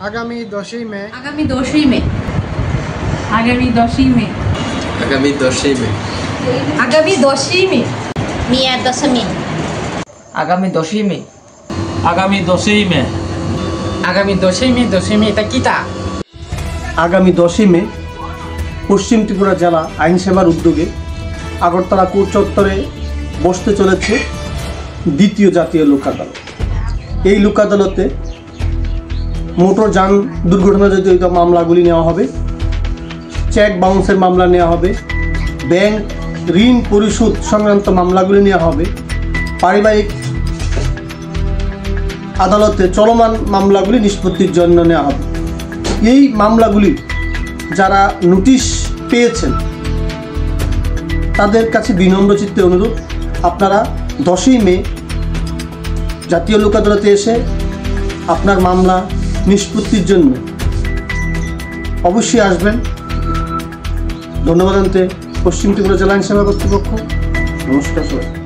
আগামী 10ই মে আগামী 10ই মে আগামী 10ই মে আগামী 10ই মে আগামী 10ই মে মিয়া দশমী আগামী 10ই মে আগামী 10ই মে আগামী 10ই মে 10ই মে এটা কিটা আগামী 10ই মে পশ্চিম ত্রিপুরা জেলা আইন সেবার উদ্যোগে আগরতলা কোর্ট চত্বরে বসতে চলেছে দ্বিতীয় জাতীয় লোক আদালত। এই লোক আদালতে মোটর যান দুর্ঘটনা জড়িত মামলাগুলি নেওয়া হবে, চেক বাউন্সের মামলা নেওয়া হবে, ব্যাংক ঋণ পরিশোধ সংক্রান্ত মামলাগুলি নেওয়া হবে, পারিবারিক আদালতে চলমান মামলাগুলি নিষ্পত্তির জন্য নেওয়া হবে। এই মামলাগুলি যারা নোটিশ পেয়েছেন তাদের কাছে বিনম্র চিত্তে অনুরোধ, আপনারা 10ই মে জাতীয় লোক আদালতে এসে আপনার মামলা নিষ্পত্তির জন্য অবশ্যই আসবেন। ধন্যবাদ জানাতে পশ্চিম ত্রিপুরা জেলা আইন সেবা কর্তৃপক্ষ। নমস্কার সবাই।